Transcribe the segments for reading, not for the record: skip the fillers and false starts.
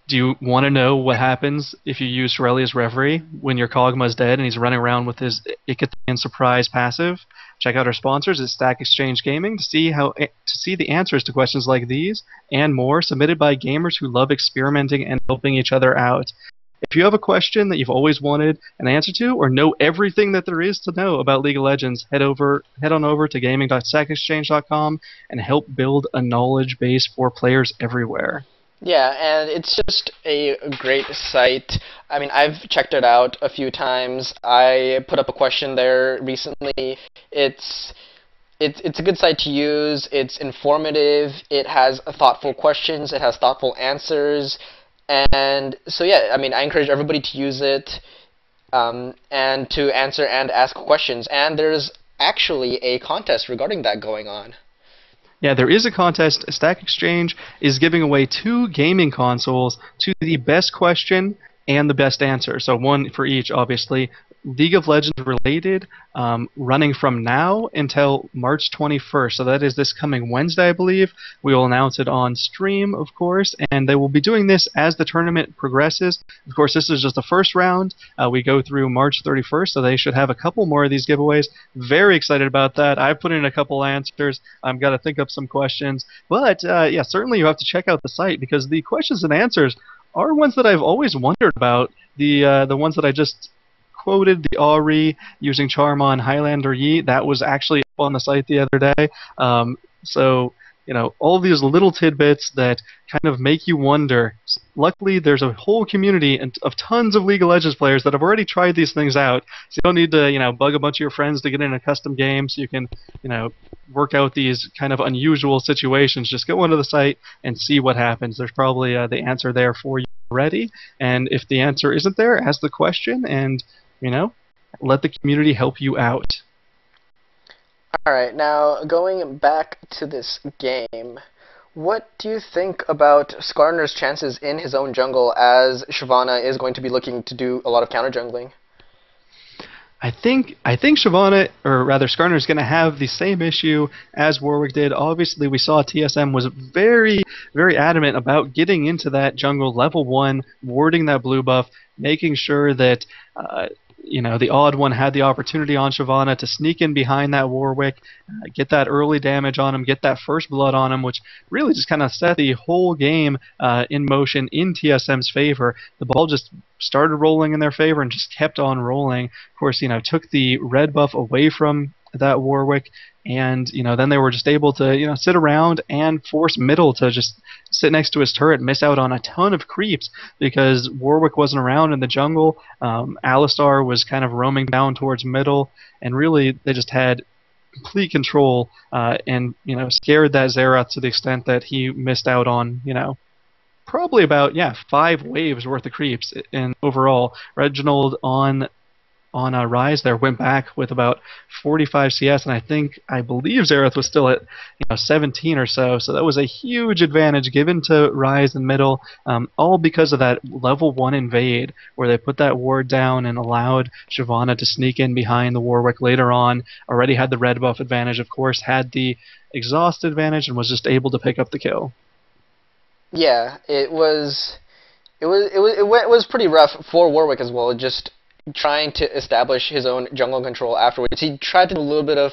Do you want to know what happens if you use Shirelli's Reverie when your Kog'Maw's dead and he's running around with his Icatan Surprise passive? Check out our sponsors at Stack Exchange Gaming to see the answers to questions like these and more submitted by gamers who love experimenting and helping each other out. If you have a question that you've always wanted an answer to, or know everything that there is to know about League of Legends, head on over to gaming.stackexchange.com and help build a knowledge base for players everywhere. Yeah, and it's just a great site. I mean, I've checked it out a few times. I put up a question there recently. It's a good site to use. It's informative. It has thoughtful questions. It has thoughtful answers. And so yeah, I mean, I encourage everybody to use it and to answer and ask questions. And there's actually a contest regarding that going on. Yeah, there is a contest. Stack Exchange is giving away 2 gaming consoles to the best question and the best answer. So one for each, obviously. League of Legends related, running from now until March 21st. So that is this coming Wednesday, I believe. We will announce it on stream, of course, and they will be doing this as the tournament progresses. Of course, this is just the first round. We go through March 31st, so they should have a couple more of these giveaways. Very excited about that. I've put in a couple answers. I've got to think up some questions. But, yeah, certainly you have to check out the site because the questions and answers are ones that I've always wondered about. The ones that I just quoted, the Ahri using Charm Highlander Yi, that was actually up on the site the other day. So, all these little tidbits that kind of make you wonder. Luckily, there's a whole community of tons of League of Legends players that have already tried these things out. So you don't need to, bug a bunch of your friends to get in a custom game so you can, work out these kind of unusual situations. Just go onto the site and see what happens. There's probably the answer there for you already. And if the answer isn't there, ask the question and let the community help you out. Alright, now going back to this game, what do you think about Skarner's chances in his own jungle as Shyvana is going to be looking to do a lot of counter jungling? I think Shyvana, or rather Skarner, is going to have the same issue as Warwick did. Obviously, we saw TSM was very, very adamant about getting into that jungle level 1, warding that blue buff, making sure that the odd one had the opportunity on Shyvana to sneak in behind that Warwick, get that early damage on him, get that first blood on him, which really just kind of set the whole game in motion in TSM's favor. The ball just started rolling in their favor and just kept on rolling. Of course, took the red buff away from that Warwick, and then they were just able to sit around and force middle to just sit next to his turret, miss out on a ton of creeps because Warwick wasn't around in the jungle. Alistar was kind of roaming down towards middle, and really they just had complete control and scared that Xerath to the extent that he missed out on probably about 5 waves worth of creeps in overall. Reginald on Rise there went back with about 45 CS, and I believe Xerath was still at 17 or so. So that was a huge advantage given to Rise and middle, all because of that level 1 invade where they put that ward down and allowed Shyvana to sneak in behind the Warwick later on. Already had the red buff advantage, of course, had the exhaust advantage, and was just able to pick up the kill. Yeah, it was pretty rough for Warwick as well. Just trying to establish his own jungle control afterwards. He tried to do a little bit of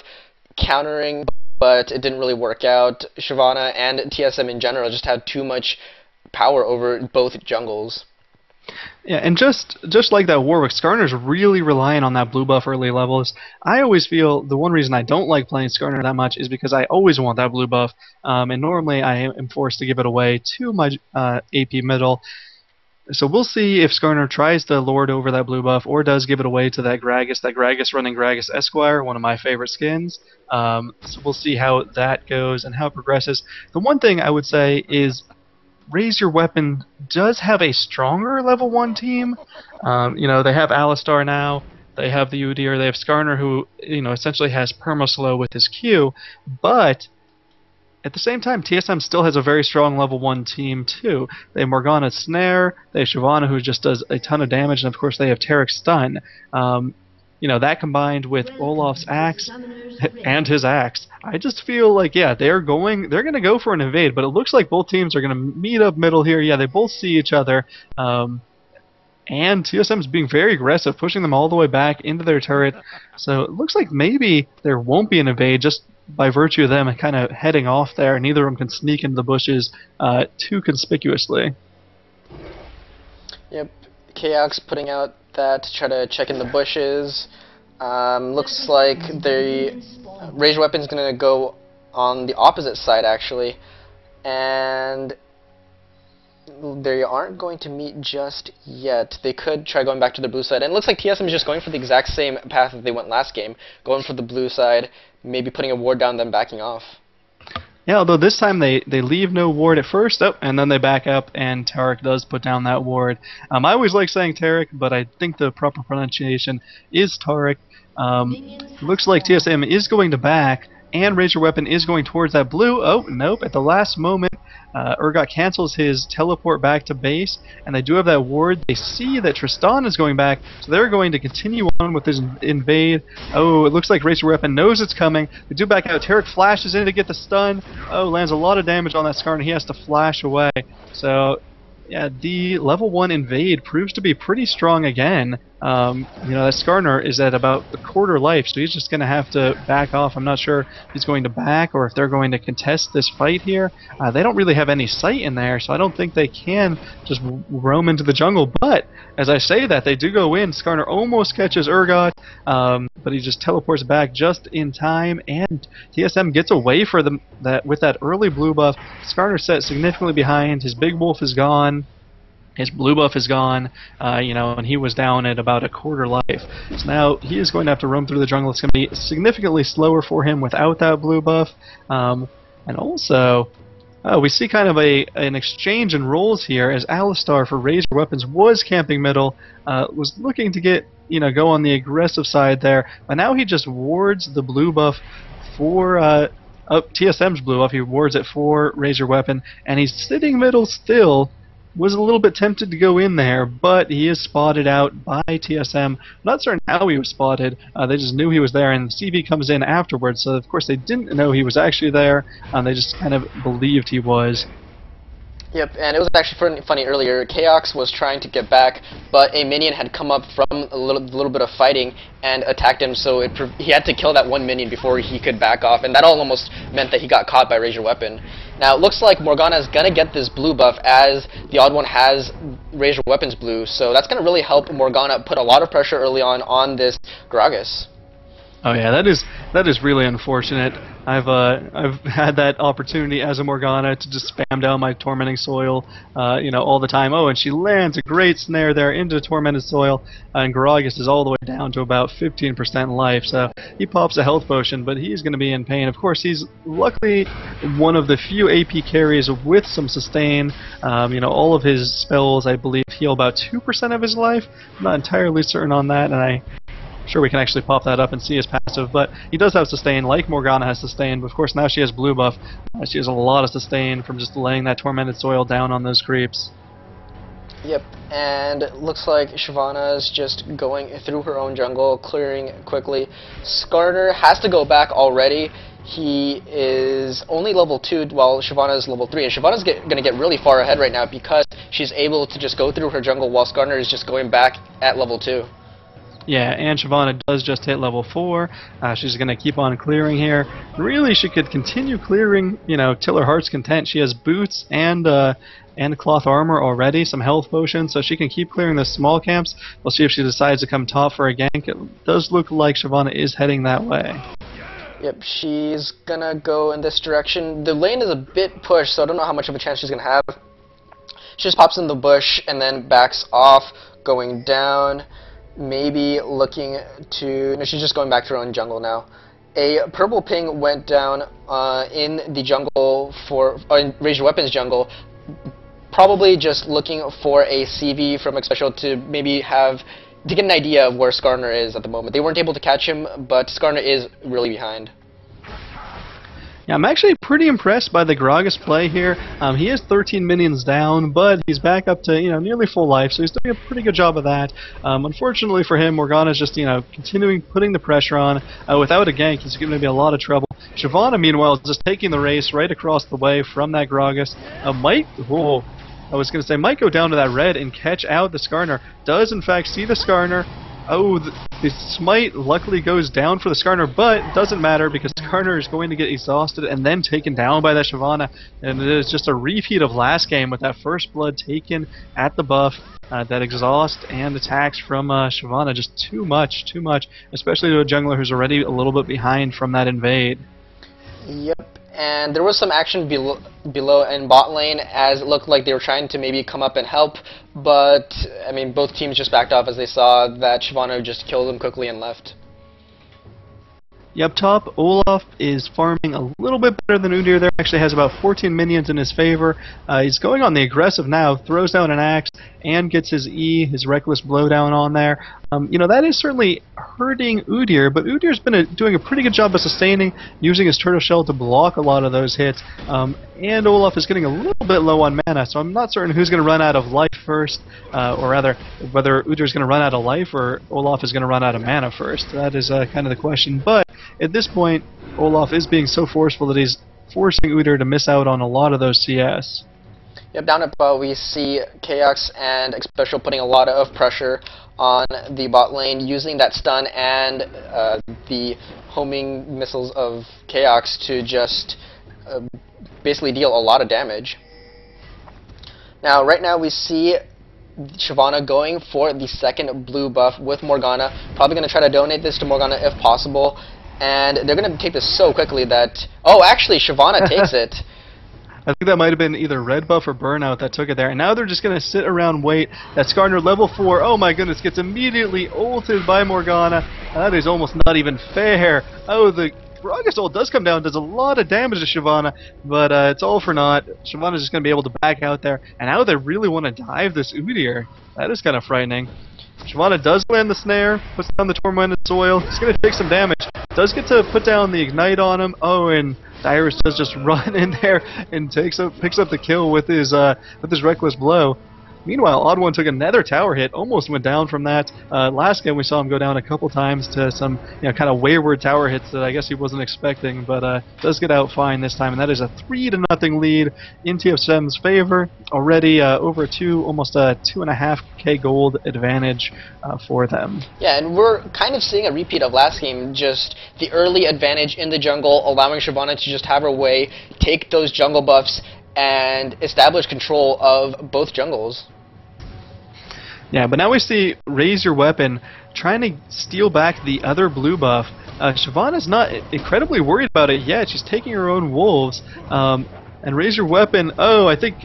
countering, but it didn't really work out. Shyvana and TSM in general just had too much power over both jungles. Yeah, and just like that Warwick, Skarner's really relying on that blue buff early levels. I always feel the one reason I don't like playing Skarner that much is because I always want that blue buff, and normally I am forced to give it away to my AP middle. So we'll see if Skarner tries to lord over that blue buff or does give it away to that Gragas running Gragas Esquire, one of my favorite skins. So we'll see how that goes and how it progresses. The one thing I would say is Raise Your Weapon does have a stronger level 1 team. They have Alistar now, they have the Udyr, they have Skarner who essentially has perma-slow with his Q, but at the same time, TSM still has a very strong level 1 team, too. They have Morgana's Snare, they have Shyvana, who just does a ton of damage, and of course they have Tarek's Stun. that combined with Olaf's axe and his axe, I just feel like, yeah, they're gonna go for an invade, but it looks like both teams are gonna meet up middle here. Yeah, they both see each other. And TSM's being very aggressive, pushing them all the way back into their turret. So it looks like maybe there won't be an invade just by virtue of them kind of heading off there. Neither of them can sneak into the bushes too conspicuously. Yep, Chaos putting out that to try to check in the bushes. Looks like the Razor Weapon's going to go on the opposite side, actually. And they aren't going to meet just yet. They could try going back to the blue side. And it looks like TSM is just going for the exact same path that they went last game. Going for the blue side, maybe putting a ward down, then backing off. Yeah, although this time they leave no ward at first, and then they back up, and Tarek does put down that ward. I always like saying Tarek, but I think the proper pronunciation is Tarek. Looks like TSM is going to back, and Razor Weapon is going towards that blue. Oh, nope, at the last moment, Urgot cancels his teleport back to base, and they do have that ward. They see that Tristan is going back, so they're going to continue on with this invade. Oh, it looks like Razor Weapon knows it's coming. They do back out. Tarek flashes in to get the stun. Oh, lands a lot of damage on that Scar, and he has to flash away. So, yeah, the level 1 invade proves to be pretty strong again. That Skarner is at about a quarter life, so he's just going to have to back off. I'm not sure if he's going to back or if they're going to contest this fight here. They don't really have any sight in there, so I don't think they can just roam into the jungle. But as I say that, they do go in. Skarner almost catches Urgot, but he just teleports back just in time, and TSM gets away for them with that early blue buff. Skarner set significantly behind. His big wolf is gone. His blue buff is gone, and he was down at about a quarter life. So now he is going to have to roam through the jungle. It's going to be significantly slower for him without that blue buff. And also, we see kind of an exchange in roles here as Alistar for Razor Weapons was camping middle, was looking to get, go on the aggressive side there. But now he just wards the blue buff for TSM's blue buff. He wards it for Razor Weapon, and he's sitting middle still. Was a little bit tempted to go in there, but he is spotted out by TSM. Not certain how he was spotted. They just knew he was there, and CV comes in afterwards, so of course they didn't know he was actually there. They just kind of believed he was. Yep, and it was actually funny earlier. Chaos was trying to get back, but a minion had come up from a little bit of fighting and attacked him, so he had to kill that one minion before he could back off, and that almost meant that he got caught by Razor Weapon. Now, it looks like Morgana is going to get this blue buff as the odd one has Razor Weapon's blue, so that's going to really help Morgana put a lot of pressure early on this Gragas. Oh yeah, that is really unfortunate. I've had that opportunity as a Morgana to just spam down my Tormenting Soil, all the time. Oh, and she lands a great snare there into Tormented Soil, and Gragas is all the way down to about 15% life. So he pops a health potion, but he's going to be in pain. Of course, he's luckily one of the few AP carries with some sustain. All of his spells, I believe, heal about 2% of his life. I'm not entirely certain on that, and sure we can actually pop that up and see his passive, but he does have sustain, like Morgana has sustain, but of course now she has blue buff. She has a lot of sustain from just laying that Tormented Soil down on those creeps. Yep, and it looks like Shyvana is just going through her own jungle, clearing quickly. Skarner has to go back already. He is only level 2 while Shyvana is level 3, and Shyvana's going to get really far ahead right now because she's able to just go through her jungle while Skarner is just going back at level 2. Yeah, and Shyvana does just hit level 4. She's going to keep on clearing here. Really, she could continue clearing, till her heart's content. She has boots and cloth armor already, some health potions, so she can keep clearing the small camps. We'll see if she decides to come top for a gank. It does look like Shyvana is heading that way. Yep, she's going to go in this direction. The lane is a bit pushed, so I don't know how much of a chance she's going to have. She just pops in the bush and then backs off, going down. Maybe looking to... No, she's just going back to her own jungle now. A purple ping went down in the jungle in Razor Weapons jungle. Probably just looking for a CV from a special to maybe to get an idea of where Skarner is at the moment. They weren't able to catch him, but Skarner is really behind. Yeah, I'm actually pretty impressed by the Gragas play here. He is 13 minions down, but he's back up to nearly full life, so he's doing a pretty good job of that. Unfortunately for him, Morgana's just continuing putting the pressure on. Without a gank, he's going to be a lot of trouble. Shyvana, meanwhile, is just taking the race right across the way from that Gragas. I was going to say, might go down to that red and catch out the Skarner. Does, in fact, see the Skarner. Oh, the smite luckily goes down for the Skarner, but doesn't matter because Skarner is going to get exhausted and then taken down by that Shyvana. And it is just a repeat of last game with that first blood taken at the buff. That exhaust and attacks from Shyvana, just too much, especially to a jungler who's already a little bit behind from that invade. Yep. And there was some action below in bot lane as it looked like they were trying to maybe come up and help, but I mean both teams just backed off as they saw that Shyvana just killed them quickly and left. Up top, Olaf is farming a little bit better than Udyr there. Actually has about 14 minions in his favor. He's going on the aggressive now, throws down an axe, and gets his E, his reckless blowdown on there. That is certainly hurting Udyr, but Udyr's been doing a pretty good job of sustaining, using his turtle shell to block a lot of those hits. And Olaf is getting a little bit low on mana, so I'm not certain who's going to run out of life first, or rather, whether Udyr's going to run out of life or Olaf is going to run out of mana first. That is kind of the question. But at this point, Olaf is being so forceful that he's forcing Udyr to miss out on a lot of those CS. Yep, down at bot we see Chaos and Xpecial putting a lot of pressure on the bot lane, using that stun and the homing missiles of Chaos to just basically deal a lot of damage. Now, right now we see Shyvana going for the second blue buff with Morgana. Probably going to try to donate this to Morgana if possible. And they're going to take this so quickly that... Oh, actually, Shyvana takes it. I think that might have been either red buff or burnout that took it there. And now they're just going to sit around, wait. That Skarner level 4, oh my goodness, gets immediately ulted by Morgana. That is almost not even fair. Oh, the Gragas ult does come down, does a lot of damage to Shyvana, but it's all for naught. Shyvana's just going to be able to back out there. And now they really want to dive this Udyr. That is kind of frightening. Shyvana does land the snare, puts down the Tormented Soil. He's going to take some damage. Does get to put down the Ignite on him. Oh, and Dyrus does just run in there and picks up the kill with his Reckless Blow. Meanwhile, Odd One took another tower hit, almost went down from that. Last game we saw him go down a couple times to some kind of wayward tower hits that I guess he wasn't expecting, but does get out fine this time, and that is a 3-0 lead in TSM's favor. Already over almost a 2.5k gold advantage for them. Yeah, and we're kind of seeing a repeat of last game, just the early advantage in the jungle, allowing Shyvana to just have her way, take those jungle buffs, and establish control of both jungles. Yeah, but now we see Raise Your Weapon trying to steal back the other blue buff. Shyvana's not incredibly worried about it yet. She's taking her own wolves. And Raise Your Weapon, oh, I think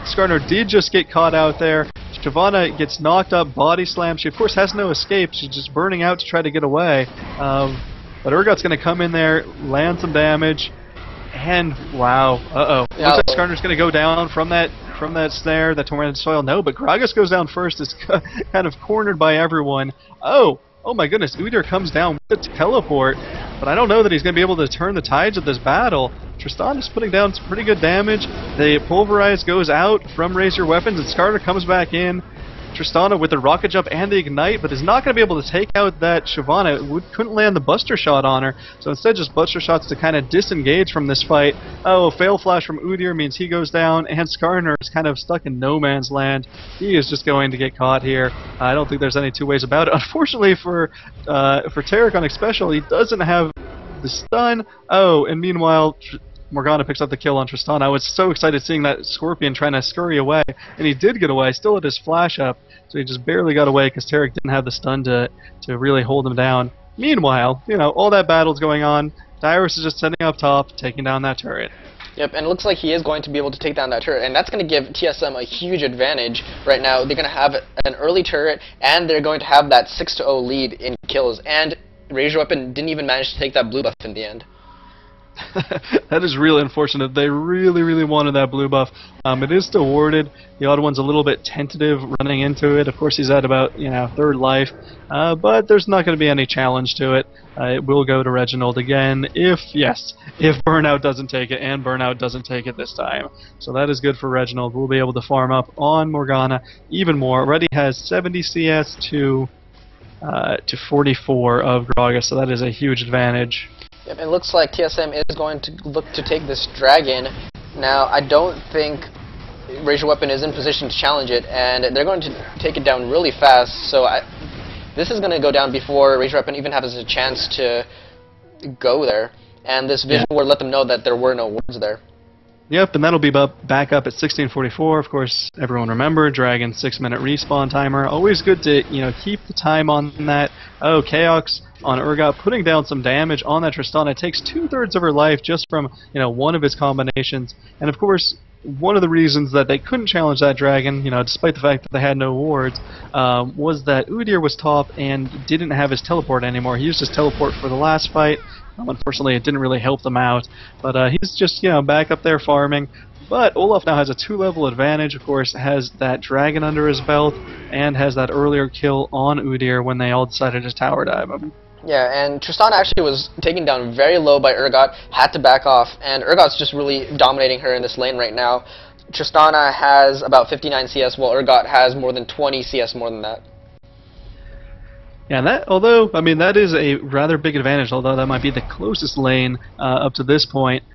Skarner did just get caught out there. Shyvana gets knocked up, body slammed. She, of course, has no escape. She's just burning out to try to get away. But Urgot's going to come in there, land some damage. And wow, Yeah, looks like Skarner's going to go down from that snare, that Tormented Soil. No, but Gragas goes down first. It's kind of cornered by everyone. Oh my goodness, Udyr comes down with a teleport, but I don't know that he's going to be able to turn the tides of this battle. Tristan is putting down some pretty good damage. The Pulverize goes out from Raise Your Weapons, and Skarner comes back in. Tristana with the rocket jump and the ignite, but is not going to be able to take out that Shyvana. Couldn't land the buster shot on her, so instead just buster shots to kind of disengage from this fight. Oh, fail flash from Udyr means he goes down, and Skarner is kind of stuck in no man's land. He is just going to get caught here. I don't think there's any two ways about it. Unfortunately for Taric on Xpecial, he doesn't have the stun. Oh, and meanwhile, Morgana picks up the kill on Tristan. I was so excited seeing that Scorpion trying to scurry away, and he did get away, still had his flash up, so he just barely got away because Taric didn't have the stun to really hold him down. Meanwhile, all that battle's going on. Dyrus is just sitting up top, taking down that turret. Yep, and it looks like he is going to be able to take down that turret, and that's going to give TSM a huge advantage right now. They're going to have an early turret, and they're going to have that 6-0 lead in kills, and Raise Your Weapon didn't even manage to take that blue buff in the end. That is really unfortunate. They really, really wanted that blue buff. It is still warded. The odd one's a little bit tentative running into it. Of course, he's at about third life, but there's not going to be any challenge to it. It will go to Reginald again if Burnout doesn't take it, and Burnout doesn't take it this time. So that is good for Reginald. We'll be able to farm up on Morgana even more. Already has 70 CS to 44 of Gragas, so that is a huge advantage. Yep, it looks like TSM is going to look to take this dragon. Now, I don't think Razor Weapon is in position to challenge it, and they're going to take it down really fast, so this is going to go down before Razor Weapon even has a chance to go there. And this vision ward let them know that there were no wards there. Yep, and that'll be back up at 16:44. Of course, everyone remember Dragon's 6-minute respawn timer. Always good to keep the time on that. Oh, Chaos on Urgot putting down some damage on that Tristana. It takes 2/3 of her life just from one of his combinations. And of course, one of the reasons that they couldn't challenge that dragon, despite the fact that they had no wards, was that Udyr was top and didn't have his teleport anymore. He used his teleport for the last fight. Unfortunately, it didn't really help them out, but he's just back up there farming. But Olaf now has a 2-level advantage, of course, has that dragon under his belt, and has that earlier kill on Udyr when they all decided to tower dive him. Yeah, and Tristana actually was taken down very low by Urgot, had to back off, and Urgot's just really dominating her in this lane right now. Tristana has about 59 CS, while Urgot has more than 20 CS more than that. Yeah, that is a rather big advantage, although that might be the closest lane up to this point.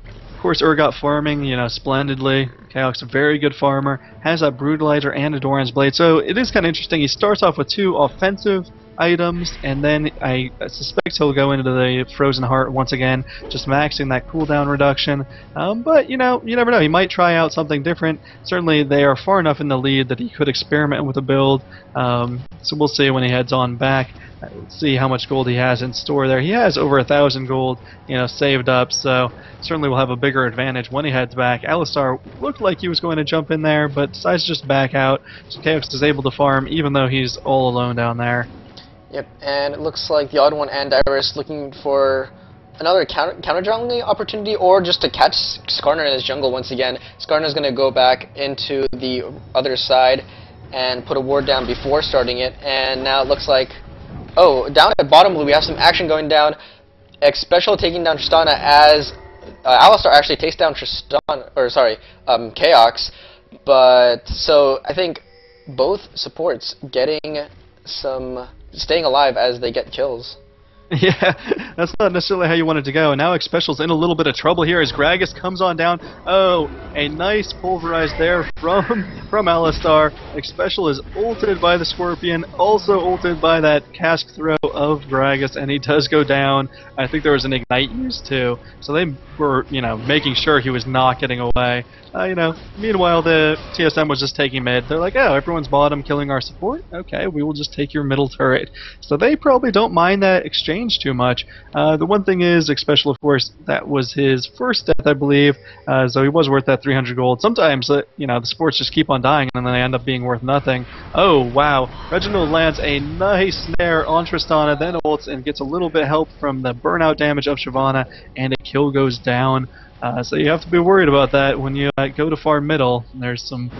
Of course, Urgot farming, splendidly. Chaos, a very good farmer, has that Brutalizer and a Doran's Blade, so it is kind of interesting. He starts off with 2 offensive items, and then I suspect he'll go into the Frozen Heart once again, just maxing that cooldown reduction. But you never know. He might try out something different. Certainly, they are far enough in the lead that he could experiment with a build. So we'll see when he heads on back. Let's see how much gold he has in store there. He has over 1,000 gold, saved up. So certainly will have a bigger advantage when he heads back. Alistar looked like he was going to jump in there, but decides to just back out. So Chaos is able to farm, even though he's all alone down there. Yep, and it looks like the Odd One and Iris looking for another counter jungling opportunity, or just to catch Skarner in his jungle once again. Skarner's going to go back into the other side and put a ward down before starting it, and now it looks like, down at bottom blue we have some action going down. Xpecial taking down Tristana as Alistar actually takes down Chaos, but so I think both supports getting some staying alive as they get kills. Yeah, that's not necessarily how you want it to go. And now Xpecial's in a little bit of trouble here as Gragas comes on down. Oh, a nice pulverize there from Alistar. Xpecial is ulted by the Scorpion, also ulted by that cask throw of Gragas, and he does go down. I think there was an ignite used too. So they were, making sure he was not getting away. Meanwhile, the TSM was just taking mid. They're like, oh, everyone's bottom killing our support? Okay, we will just take your middle turret. So they probably don't mind that exchange too much. The one thing is, Xpecial, of course, that was his first death, I believe, so he was worth that 300 gold. Sometimes, the supports just keep on dying, and then they end up being worth nothing. Oh, wow. Reginald lands a nice snare on Tristana, then ults and gets a little bit of help from the burnout damage of Shyvana, and a kill goes down. So you have to be worried about that when you go to far middle. There's some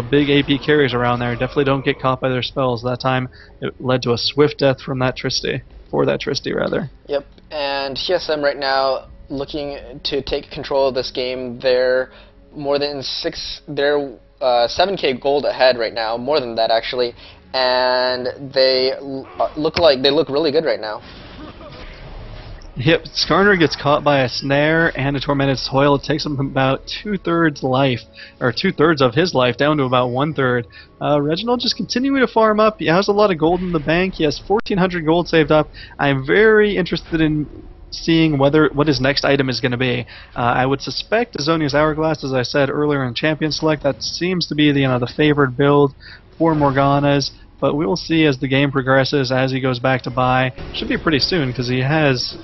big AP carries around there. Definitely don't get caught by their spells. That time it led to a swift death from that Tristy. For that Tristy, rather. Yep, and TSM right now looking to take control of this game. They're more than 7k gold ahead right now, more than that actually, and they look really good right now. Yep, Skarner gets caught by a snare and a tormented soil. It takes him about 2/3 life, or 2/3 of his life, down to about 1/3. Reginald just continuing to farm up. He has a lot of gold in the bank. He has 1,400 gold saved up. I'm very interested in seeing what his next item is going to be. I would suspect Azonia's Hourglass, as I said earlier in Champion Select. That seems to be the favored build for Morganas. But we will see as the game progresses, as he goes back to buy. Should be pretty soon, because he has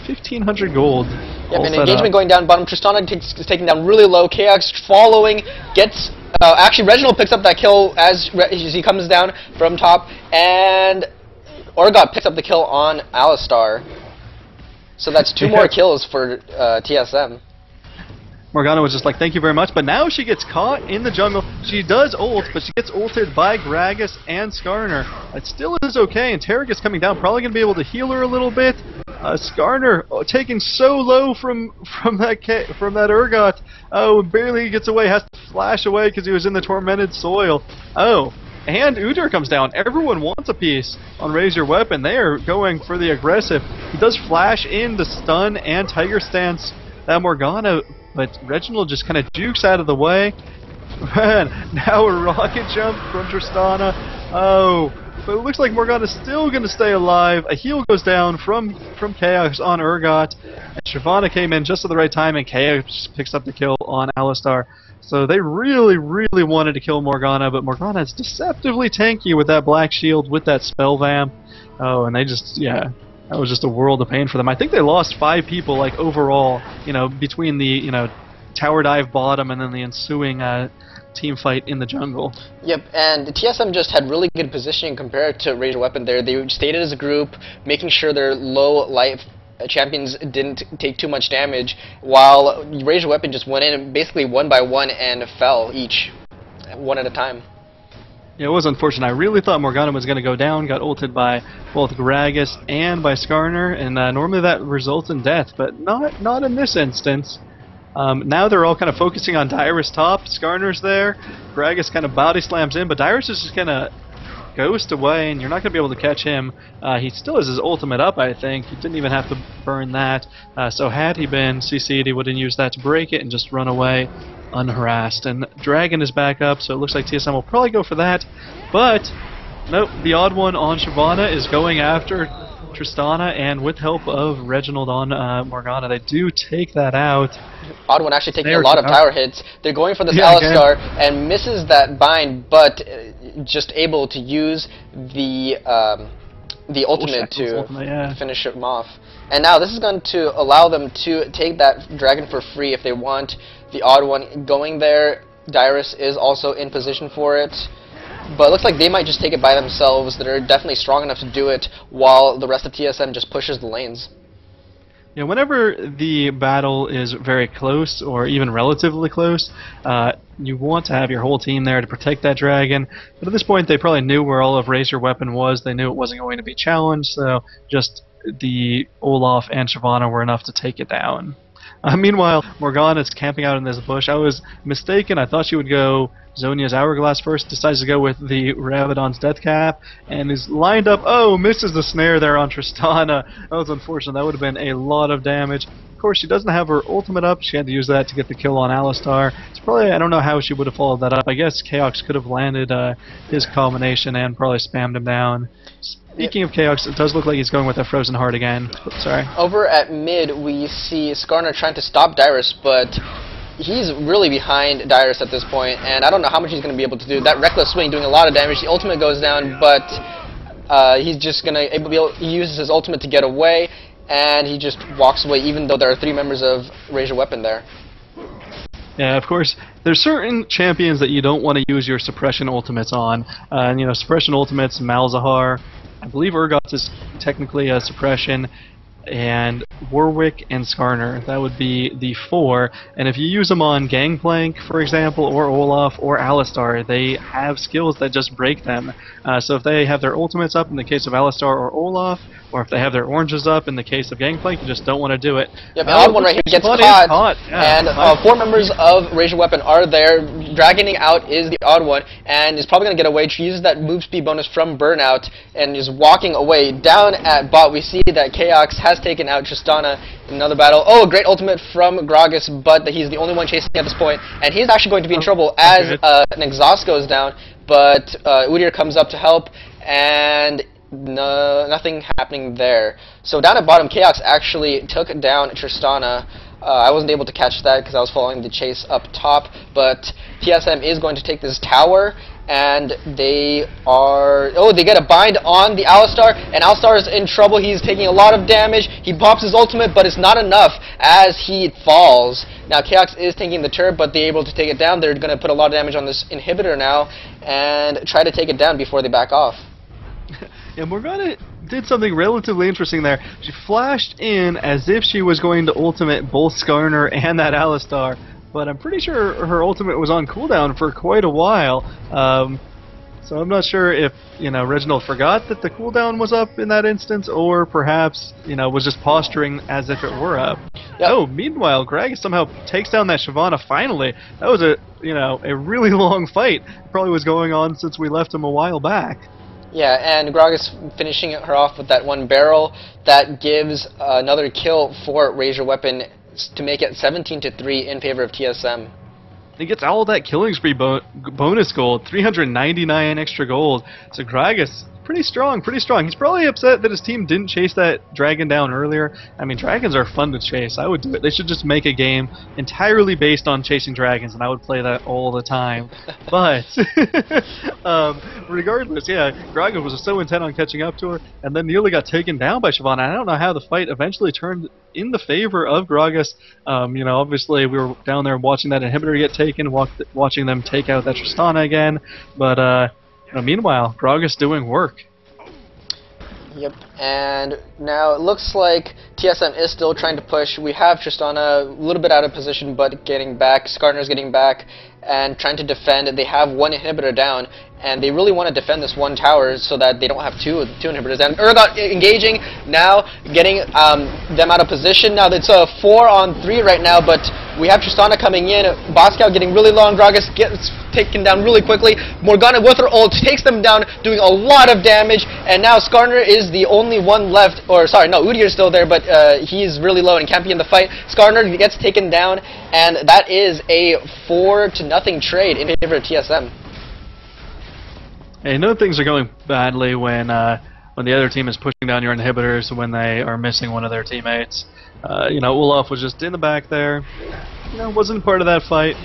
1,500 gold. Yep, and engagement going down bottom. Tristana is taken down really low. Chaos following, gets... actually, Reginald picks up that kill as he comes down from top, and Urgot picks up the kill on Alistar. So that's 2 more kills for TSM. Morgana was just like, thank you very much, but now she gets caught in the jungle. She does ult, but she gets ulted by Gragas and Skarner. It still is okay, and Tarek is coming down, probably going to be able to heal her a little bit. Skarner taken so low from that Urgot. Oh, barely gets away, has to flash away because he was in the tormented soil. Oh, and Udyr comes down. Everyone wants a piece on Raise Your Weapon. They are going for the aggressive. He does flash in the stun and Tiger Stance that Morgana, but Reginald just kind of jukes out of the way. Man, now a rocket jump from Tristana. Oh, but it looks like Morgana's still going to stay alive. A heal goes down from Chaos on Urgot. And Shyvana came in just at the right time, and Chaos picks up the kill on Alistar. So they really, really wanted to kill Morgana, but Morgana is deceptively tanky with that black shield, with that spell vamp. Oh, and they just, yeah, that was just a world of pain for them. I think they lost 5 people, like, overall, you know, between the, you know, tower dive bottom and then the ensuing team fight in the jungle. Yep, and TSM just had really good positioning compared to Raise Your Weapon there. They stayed as a group, making sure their low life champions didn't take too much damage, while Raise Your Weapon just went in and basically 1 by 1 and fell each, 1 at a time. Yeah, it was unfortunate. I really thought Morgana was going to go down, got ulted by both Gragas and by Skarner, and normally that results in death, but not in this instance. Now they're all kind of focusing on Dyrus top. Skarner's there. Gragas kind of body slams in, but Dyrus is just going to ghost away, and you're not going to be able to catch him. He still has his ultimate up, I think. He didn't even have to burn that. So had he been CC'd, he would have used that to break it and just run away unharassed. And Dragon is back up, so it looks like TSM will probably go for that. But, nope, the odd one on Shyvana is going after Tristana, and with help of Reginald on Morgana, they do take that out. Odd one actually taking a lot of tower hits. They're going for this Alistar and misses that bind, but just able to use the ultimate to finish him off. And now this is going to allow them to take that dragon for free if they want. The odd one going there. Dyrus is also in position for it. But it looks like they might just take it by themselves. They're definitely strong enough to do it, while the rest of TSM just pushes the lanes. Yeah, whenever the battle is very close, or even relatively close, you want to have your whole team there to protect that dragon. But at this point, they probably knew where all of Raise Your Weapon was. They knew it wasn't going to be challenged, so just the Olaf and Shyvana were enough to take it down. Meanwhile, Morgana is camping out in this bush. I was mistaken. I thought she would go Zhonya's Hourglass first, decides to go with the Rabadon's Death Cap, and is lined up. Oh, misses the snare there on Tristana. That was unfortunate. That would have been a lot of damage. Of course, she doesn't have her ultimate up. She had to use that to get the kill on Alistar. It's probably, I don't know how she would have followed that up. I guess Chaos could have landed his combination and probably spammed him down. Speaking of Chaos, it does look like he's going with a Frozen Heart again. Oops, sorry. Over at mid, we see Skarner trying to stop Dyrus, but he's really behind Dyrus at this point, and I don't know how much he's going to be able to do. That Reckless Swing doing a lot of damage. The ultimate goes down, but he's just going to he uses his ultimate to get away, and he just walks away, even though there are 3 members of Raise Your Weapon there. Yeah, of course, there's certain champions that you don't want to use your suppression ultimates on. And, you know, suppression ultimates, Malzahar, I believe Urgot is technically a suppression, and Warwick and Skarner. That would be the 4. And if you use them on Gangplank, for example, or Olaf, or Alistar, they have skills that just break them. So if they have their ultimates up in the case of Alistar or Olaf, or if they have their oranges up in the case of Gangplank, you just don't want to do it. Yep, the odd one right here gets caught, and 4 members of Raise Your Weapon are there. Dragoning out is the odd one, and is probably going to get away. She uses that move speed bonus from Burnout, and is walking away. Down at bot, we see that Chaos has taken out Tristana in another battle. Oh, a great ultimate from Gragas, but he's the only one chasing at this point, and he's actually going to be in trouble as an exhaust goes down, but Udyr comes up to help, and nothing happening there. So down at bottom, Chaos actually took down Tristana. I wasn't able to catch that because I was following the chase up top, but TSM is going to take this tower, and they are... Oh, they get a bind on the Alistar, and Alistar is in trouble. He's taking a lot of damage. He pops his ultimate, but it's not enough as he falls. Now, Chaos is taking the turret, but they're able to take it down. They're going to put a lot of damage on this inhibitor now and try to take it down before they back off. Yeah, Morgana did something relatively interesting there. She flashed in as if she was going to ultimate both Skarner and that Alistar, but I'm pretty sure her ultimate was on cooldown for quite a while. So I'm not sure if, Reginald forgot that the cooldown was up in that instance, or perhaps, was just posturing as if it were up. Yep. Oh, meanwhile, Gragas somehow takes down that Shyvana finally. That was a really long fight. Probably was going on since we left him a while back. Yeah, and Gragas finishing her off with that one barrel that gives another kill for RYW Weapon to make it 17-3 in favor of TSM. He gets all that killing spree bonus gold, 399 extra gold. So Gragas, pretty strong, pretty strong. He's probably upset that his team didn't chase that dragon down earlier. I mean, dragons are fun to chase. I would do it. They should just make a game entirely based on chasing dragons, and I would play that all the time. But regardless, yeah, Gragas was so intent on catching up to her, and then nearly got taken down by Shyvana. I don't know how the fight eventually turned in the favor of Gragas. Obviously we were down there watching that inhibitor get taken, watching them take out that Tristana again, but meanwhile, Gragas doing work. Yep, and now it looks like TSM is still trying to push. We have Tristana a little bit out of position, but getting back. Skarner's getting back and trying to defend. They have one inhibitor down, and they really want to defend this one tower so that they don't have two inhibitors. And Urgot engaging, now getting them out of position. Now it's a 4-on-3 right now, but we have Tristana coming in. Boscow getting really long. Gragas gets taken down really quickly. Morgana with her ult takes them down, doing a lot of damage. And now Skarner is the only one left. Or sorry, no, Udyr's still there, but he's really low and can't be in the fight. Skarner gets taken down, and that is a 4-0 trade in favor of TSM. Hey, you know things are going badly when the other team is pushing down your inhibitors when they are missing one of their teammates. Olaf was just in the back there. Wasn't part of that fight,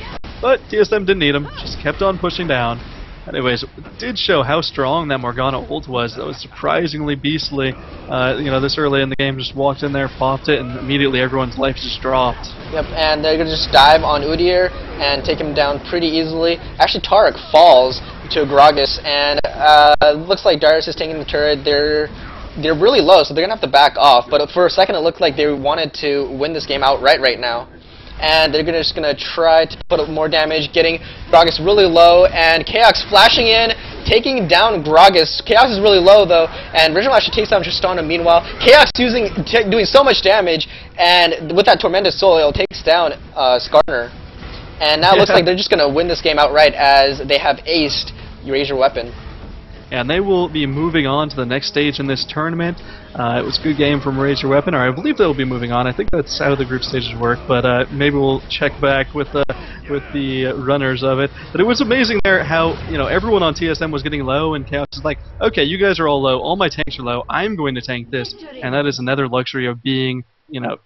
but TSM didn't need him. Just kept on pushing down. Anyways, it did show how strong that Morgana ult was. That was surprisingly beastly. This early in the game, just walked in there, popped it, and immediately everyone's life just dropped. Yep, and they're going to just dive on Udyr and take him down pretty easily. Actually, Taric falls to Gragas, and looks like Darius is taking the turret. They're really low, so they're going to have to back off. But for a second, it looked like they wanted to win this game outright right now. And they're just going to try to put up more damage, getting Gragas really low, and Chaos flashing in, taking down Gragas. Chaos is really low, though, and Original actually takes down Tristana meanwhile. Chaos doing so much damage, and with that Tormented Soul, it takes down Skarner. And now it looks like they're just going to win this game outright as they have aced RYW Weapon. And they will be moving on to the next stage in this tournament. It was a good game from RYW Weapon, or I believe they'll be moving on. I think that's how the group stages work, but maybe we'll check back with the runners of it. But it was amazing there how everyone on TSM was getting low, and Chaos is like, okay, you guys are all low, all my tanks are low, I'm going to tank this, and that is another luxury of being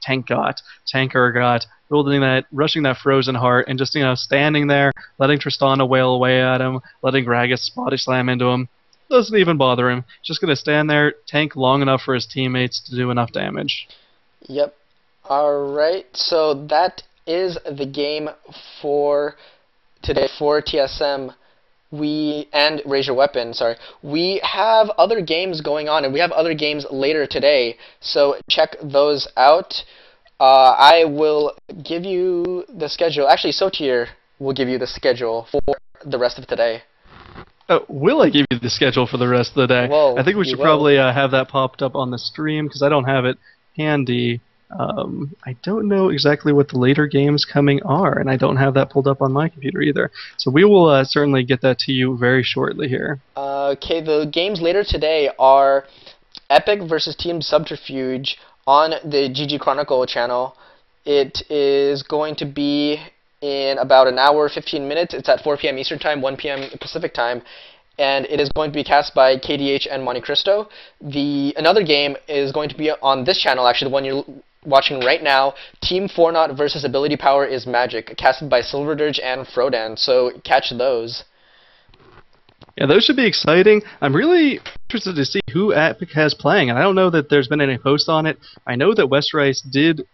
tanker got, building that, rushing that Frozen Heart, and just standing there, letting Tristana wail away at him, letting Gragas body slam into him. Doesn't even bother him. Just going to stand there, tank long enough for his teammates to do enough damage. Yep. Alright, so that is the game for today for TSM. And RYW Weapon, sorry. We have other games going on, and we have other games later today, so check those out. I will give you the schedule. Actually, Sotier will give you the schedule for the rest of today. Will I give you the schedule for the rest of the day? Whoa, I think we should probably have that popped up on the stream, because I don't have it handy. I don't know exactly what the later games coming are, and I don't have that pulled up on my computer either. So we will certainly get that to you very shortly here. Okay, the games later today are Epic versus Team Subterfuge on the GG Chronicle channel. It is going to be in about an hour, 15 minutes. It's at 4 p.m. Eastern Time, 1 p.m. Pacific Time, and it is going to be cast by KDH and Monte Cristo. Another game is going to be on this channel, actually, the one you're watching right now. Team Fornot versus Ability Power is Magic, casted by Silverdirge and Frodan, so catch those. Yeah, those should be exciting. I'm really interested to see who Epic has playing, and I don't know that there's been any post on it. I know that Westrice did,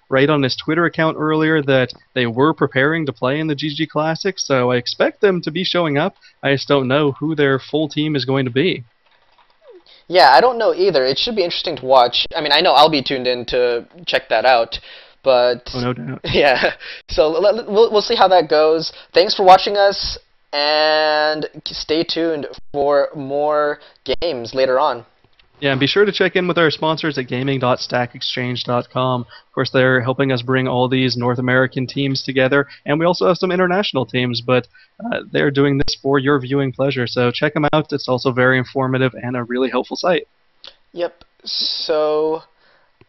write on his Twitter account earlier that they were preparing to play in the ggClassic, so I expect them to be showing up. I just don't know who their full team is going to be. Yeah, I don't know either. It should be interesting to watch. I mean, I know I'll be tuned in to check that out, but Oh, no doubt. yeah. So we'll see how that goes. Thanks for watching us, and stay tuned for more games later on. Yeah, and be sure to check in with our sponsors at gaming.stackexchange.com. Of course, they're helping us bring all these North American teams together, and we also have some international teams, but they're doing this for your viewing pleasure. So check them out. It's also very informative and a really helpful site. Yep. So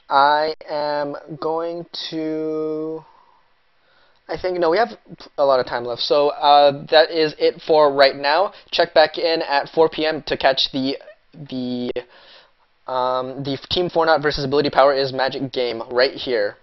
I am going to. I think no, we have a lot of time left. So that is it for right now. Check back in at 4 p.m. to catch the Team 4 Not versus Ability Power is Magic game right here.